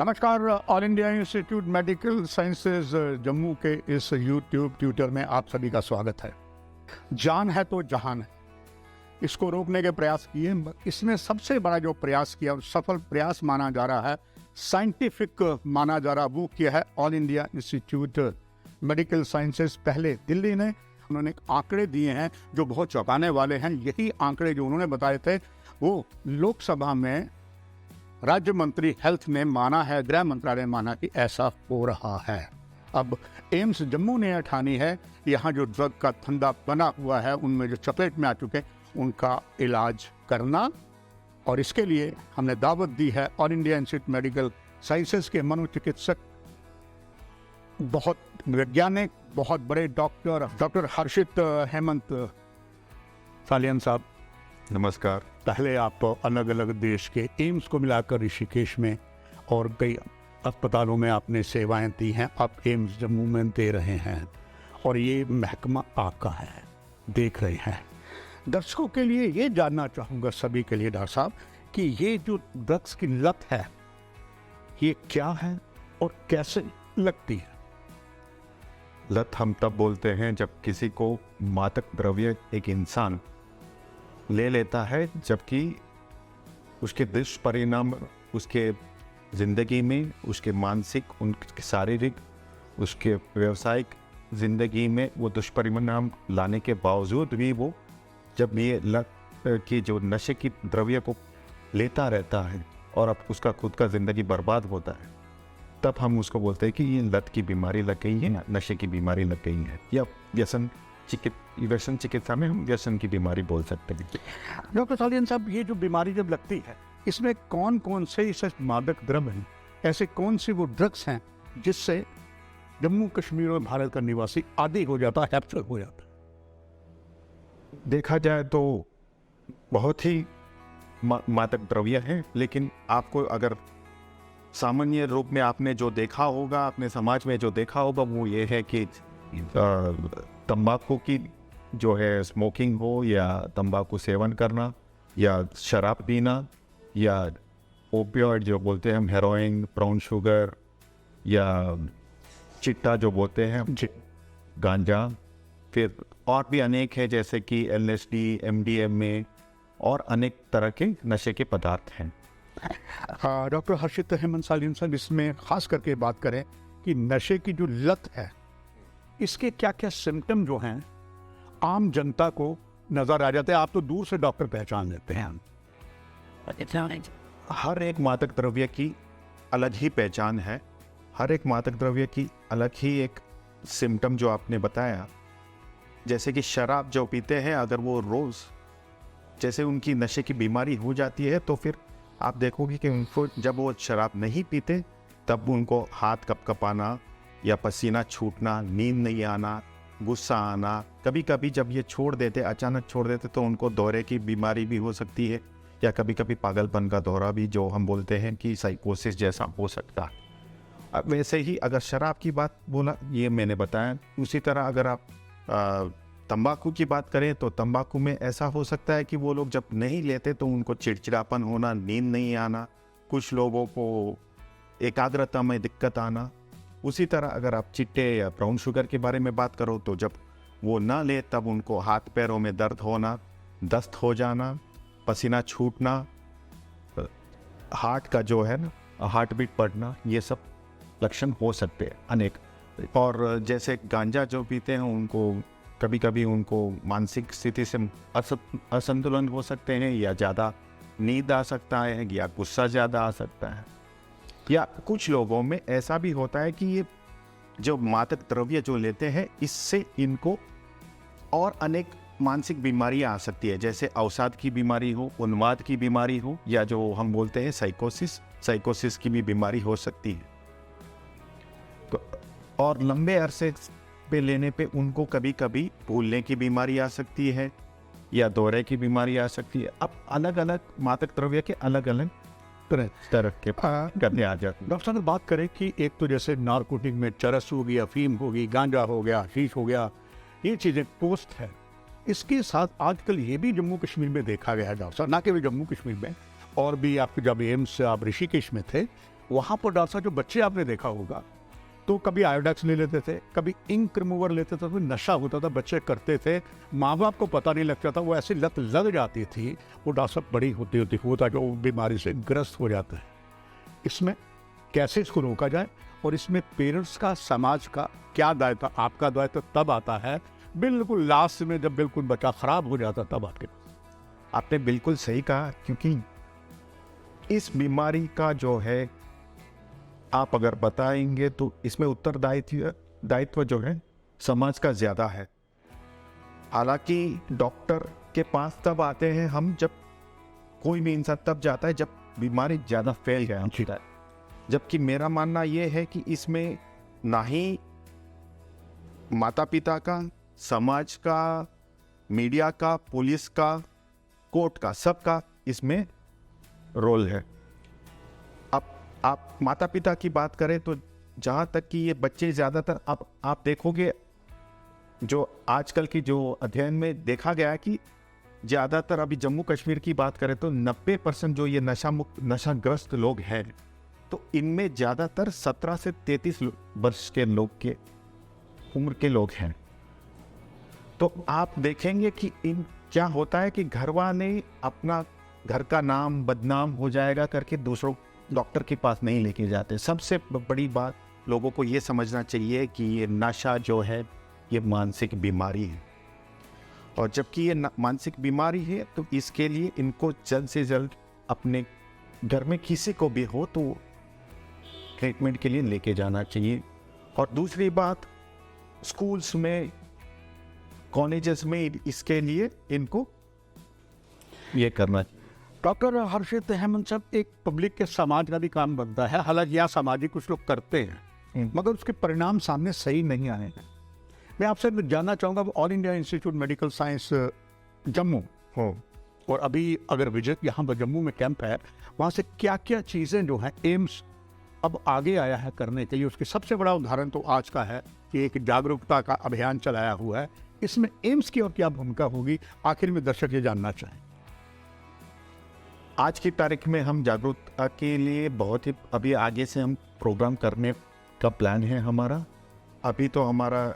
नमस्कार। All India institute medical sciences Jammu के इस यूट्यूब ट्यूटर में आप सभी का स्वागत है। जान है तो जहान है, इसको रोकने के प्रयास किए। इसमें सबसे बड़ा जो प्रयास किया और सफल प्रयास माना जा रहा है, साइंटिफिक माना जा रहा, वो किया है all India institute medical sciences. पहले दिल्ली ने उन्होंने आंकड़े दिए हैं जो बहुत चौंकाने वाले हैं। यही आंकड़े जो उन्होंने बताए थे वो लोकसभा में राज्य मंत्री हेल्थ ने माना है, गृह मंत्रालय माना कि ऐसा हो रहा है। अब एम्स जम्मू ने ठानी है यहाँ जो ड्रग का धंधा बना हुआ है, उनमें जो चपेट में आ चुके, उनका इलाज करना। और इसके लिए हमने दावत दी है all India institute medical sciences के मनोचिकित्सक, बहुत वैज्ञानिक, बहुत बड़े डॉक्टर हर्षित हेमंत सालियन साहब। नमस्कार। पहले आप अलग अलग देश के एम्स को मिलाकर ऋषिकेश में और कई अस्पतालों में आपने सेवाएं दी हैं, आप एम्स जम्मू में दे रहे हैं और ये महकमा आपका है, देख रहे हैं। दर्शकों के लिए ये जानना चाहूँगा, सभी के लिए डॉक्टर साहब, कि ये जो ड्रग्स की लत है ये क्या है और कैसे लगती है? लत हम तब बोलते हैं जब किसी को मादक द्रव्य एक इंसान ले लेता है, जबकि उसके दुष्परिणाम उसके ज़िंदगी में, उसके मानसिक, उनके शारीरिक, उसके व्यावसायिक ज़िंदगी में वो दुष्परिणाम लाने के बावजूद भी वो जब ये लत की जो नशे की द्रव्य को लेता रहता है और अब उसका खुद का ज़िंदगी बर्बाद होता है, तब हम उसको बोलते हैं कि ये लत की बीमारी लग गई है, नशे की बीमारी लग गई है, या व्यसन चिकित्सा में हम व्यसन की बीमारी बोल सकते हैं। डॉक्टर सालियन साहब, ये जो बीमारी जब लगती है, इसमें कौन कौन से ऐसे मादक द्रव्य हैं, ऐसे कौन से वो ड्रग्स हैं जिससे जम्मू कश्मीर और भारत का निवासी आदी हो जाता है, हैप्चर हो जाता है? देखा जाए तो बहुत ही मादक द्रव्य हैं, लेकिन आपको अगर सामान्य रूप में आपने जो देखा होगा, अपने समाज में जो देखा होगा, वो ये है कि तंबाकू की जो है स्मोकिंग हो, या तंबाकू सेवन करना, या शराब पीना, या ओपियोइड जो बोलते हैं हम, हेरोइन, ब्राउन शुगर, या चिट्टा जो बोलते हैं, गांजा, फिर और भी अनेक है जैसे कि LSD, MDMA और अनेक तरह के नशे के पदार्थ हैं। डॉक्टर हर्षित हेमंत सालियन साहब, इसमें खास करके बात करें कि नशे की जो लत है, इसके क्या क्या सिम्टम जो हैं आम जनता को नजर आ जाते हैं? आप तो दूर से डॉक्टर पहचान लेते हैं। हर एक मादक द्रव्य की अलग ही पहचान है, हर एक मादक द्रव्य की अलग ही एक सिम्टम जो आपने बताया। जैसे कि शराब जो पीते हैं, अगर वो रोज़ जैसे उनकी नशे की बीमारी हो जाती है, तो फिर आप देखोगे कि उनको जब वो शराब नहीं पीते तब उनको हाथ कपकपाना या पसीना छूटना, नींद नहीं आना, गुस्सा आना, कभी कभी जब ये छोड़ देते, अचानक छोड़ देते, तो उनको दौरे की बीमारी भी हो सकती है, या कभी कभी पागलपन का दौरा भी, जो हम बोलते हैं कि साइकोसिस जैसा हो सकता है। अब वैसे ही अगर शराब की बात बोला, ये मैंने बताया, उसी तरह अगर आप तंबाकू की बात करें तो तंबाकू में ऐसा हो सकता है कि वो लोग जब नहीं लेते तो उनको चिड़चिड़ापन होना, नींद नहीं आना, कुछ लोगों को एकाग्रता में दिक्कत आना। उसी तरह अगर आप चिट्टे या ब्राउन शुगर के बारे में बात करो तो जब वो ना ले तब उनको हाथ पैरों में दर्द होना, दस्त हो जाना, पसीना छूटना, हार्ट का जो है ना, हार्ट बीट बढ़ना, ये सब लक्षण हो सकते हैं अनेक। और जैसे गांजा जो पीते हैं, उनको कभी कभी उनको मानसिक स्थिति से असंतुलन हो सकते हैं, या ज़्यादा नींद आ सकता है, या गुस्सा ज़्यादा आ सकता है, या कुछ लोगों में ऐसा भी होता है कि ये जो मादक द्रव्य जो लेते हैं, इससे इनको और अनेक मानसिक बीमारियां आ सकती है, जैसे अवसाद की बीमारी हो, उन्माद की बीमारी हो, या जो हम बोलते हैं साइकोसिस की भी बीमारी हो सकती है। तो और लंबे अरसे पे लेने पे उनको कभी कभी भूलने की बीमारी आ सकती है, या दौरे की बीमारी आ सकती है। अब अलग अलग मादक द्रव्य के अलग अलग तरह के करने आ जाते हैं। डॉक्टर साहब, बात करें कि एक तो जैसे नारकोटिक में चरस हो गया, अफीम होगी, गांजा हो गया, हशीश हो गया, ये चीज़ें पोस्ट है। इसके साथ आजकल ये भी जम्मू कश्मीर में देखा गया है डॉक्टर साहब, ना केवल जम्मू कश्मीर में, और भी आपके जब एम्स आप ऋषिकेश में थे, वहाँ पर डॉक्टर साहब जो बच्चे आपने देखा होगा, तो कभी आयोडेक्स ले लेते थे, कभी इंक रिमूवर लेते थे, तो नशा होता था, बच्चे करते थे, माँ बाप को पता नहीं लगता था, वो ऐसी लत लग जाती थी, वो डॉक्टर साहब बड़ी होती होता जो बीमारी से ग्रस्त हो जाता है। इसमें कैसे इसको रोका जाए, और इसमें पेरेंट्स का, समाज का क्या दायित्व, आपका दायित्व तब आता है बिल्कुल लास्ट में, जब बिल्कुल बच्चा खराब हो जाता, तब आपके पास। आपने बिल्कुल सही कहा, क्योंकि इस बीमारी का जो है, आप अगर बताएंगे तो इसमें दायित्व जो है समाज का ज़्यादा है। हालांकि डॉक्टर के पास तब आते हैं हम, जब कोई भी इंसान तब जाता है जब बीमारी ज़्यादा फैल गया होता है। जबकि मेरा मानना ये है कि इसमें ना ही माता पिता का, समाज का, मीडिया का, पुलिस का, कोर्ट का, सबका इसमें रोल है। अब आप माता पिता की बात करें तो जहाँ तक कि ये बच्चे ज़्यादातर, आप देखोगे जो आजकल की जो अध्ययन में देखा गया है कि ज़्यादातर, अभी जम्मू कश्मीर की बात करें तो 90% जो ये नशाग्रस्त लोग हैं, तो इनमें ज़्यादातर 17 से 33 वर्ष के लोग के उम्र के लोग हैं। तो आप देखेंगे कि इन क्या होता है कि घर वाले अपना घर का नाम बदनाम हो जाएगा करके दूसरों डॉक्टर के पास नहीं लेके जाते। सबसे बड़ी बात लोगों को ये समझना चाहिए कि ये नशा जो है ये मानसिक बीमारी है, और जबकि ये मानसिक बीमारी है तो इसके लिए इनको जल्द से जल्द अपने घर में किसी को भी हो तो ट्रीटमेंट के लिए लेके जाना चाहिए। और दूसरी बात, स्कूल्स में, कॉलेजेस में इसके लिए इनको ये करना चाहिए। डॉक्टर हर्षित हेमंत साहब, एक पब्लिक के, समाज का भी काम बनता है, हालांकि यहाँ सामाजिक कुछ लोग करते हैं मगर उसके परिणाम सामने सही नहीं आए हैं। मैं आपसे जानना चाहूँगा, all India institute medical science Jammu हो, और अभी अगर विजिट यहाँ पर जम्मू में कैंप है, वहाँ से क्या क्या चीज़ें जो हैं एम्स अब आगे आया है करने के लिए, उसके सबसे बड़ा उदाहरण तो आज का है कि एक जागरूकता का अभियान चलाया हुआ है। इसमें एम्स की और क्या भूमिका होगी, आखिर में दर्शक ये जानना चाहें। आज की तारीख में हम जागरूकता के लिए बहुत ही अभी आगे से हम प्रोग्राम करने का प्लान है हमारा। अभी तो हमारा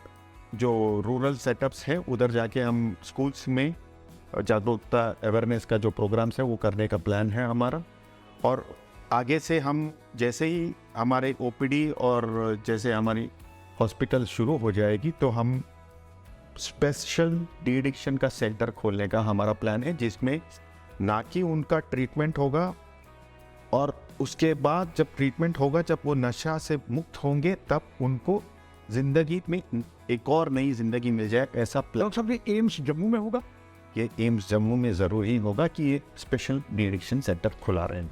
जो रूरल सेटअप्स है उधर जाके हम स्कूल्स में जागरूकता अवेयरनेस का जो प्रोग्राम्स है वो करने का प्लान है हमारा। और आगे से हम जैसे ही हमारे ओपीडी और जैसे हमारी हॉस्पिटल शुरू हो जाएगी तो हम स्पेशल डी एडिक्शन का सेंटर खोलने का हमारा प्लान है, जिसमें ना कि उनका ट्रीटमेंट होगा, और उसके बाद जब ट्रीटमेंट होगा, जब वो नशा से मुक्त होंगे, तब उनको जिंदगी में एक और नई जिंदगी मिल जाए, ऐसा प्लान। डॉक्टर साहब, ये एम्स जम्मू में होगा? ये एम्स जम्मू में ज़रूर ही होगा कि ये स्पेशल डी एडिक्शन सेंटर खुला रहे हैं।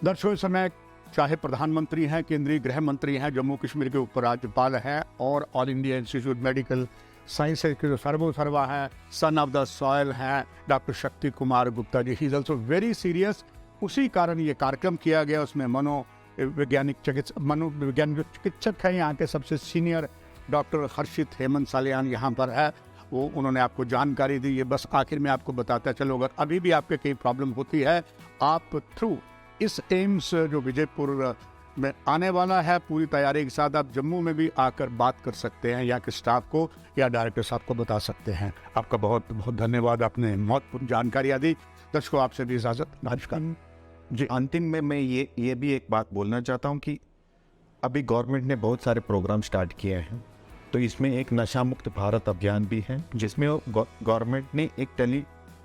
दर्शकों, इस समय चाहे प्रधानमंत्री हैं, केंद्रीय गृह मंत्री हैं, जम्मू कश्मीर के उपराज्यपाल हैं, और all India institute medical sciences के जो सर्वा है, सन ऑफ द सॉयल हैं, doctor Shakti Kumar Gupta ji, he is also very serious. उसी कारण ये कार्यक्रम किया गया। उसमें मनोवैज्ञानिक चिकित्सक हैं यहाँ के सबसे सीनियर, डॉक्टर हर्षित हेमंत सालियान यहाँ पर है, वो उन्होंने आपको जानकारी दी। ये बस आखिर में आपको बताता चलो, अगर अभी भी आपके कहीं प्रॉब्लम होती है, आप थ्रू इस एम्स जो विजयपुर में आने वाला है, पूरी तैयारी के साथ आप जम्मू में भी आकर बात कर सकते हैं, यहाँ के स्टाफ को या डायरेक्टर साहब को बता सकते हैं। आपका बहुत बहुत धन्यवाद, आपने महत्वपूर्ण जानकारियाँ दी। दर्शकों, आपसे भी इजाज़त, नमस्कार जी। अंतिम में मैं ये भी एक बात बोलना चाहता हूँ कि अभी गवर्नमेंट ने बहुत सारे प्रोग्राम स्टार्ट किए हैं, तो इसमें एक नशा मुक्त भारत अभियान भी है, जिसमें गवर्नमेंट ने एक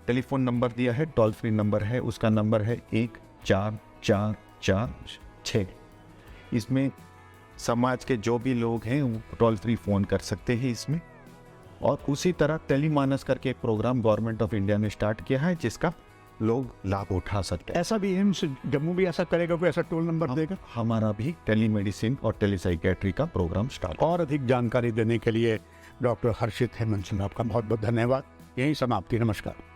टेलीफोन नंबर दिया है, टोल फ्री नंबर है, उसका नंबर है 144446। इसमें समाज के जो भी लोग हैं वो टोल फ्री फ़ोन कर सकते हैं इसमें। और उसी तरह टेलीमानस करके एक प्रोग्राम गवर्नमेंट ऑफ इंडिया ने स्टार्ट किया है, जिसका लोग लाभ उठा सकते हैं। ऐसा भी एम्स जम्मू भी ऐसा करेगा, कोई ऐसा टोल नंबर देगा? हमारा भी टेलीमेडिसिन और टेलीसाइकेट्री का प्रोग्राम स्टार्ट। और अधिक जानकारी देने के लिए डॉक्टर हर्षित हेमंत साहब का बहुत बहुत धन्यवाद। यही समाप्ति, नमस्कार।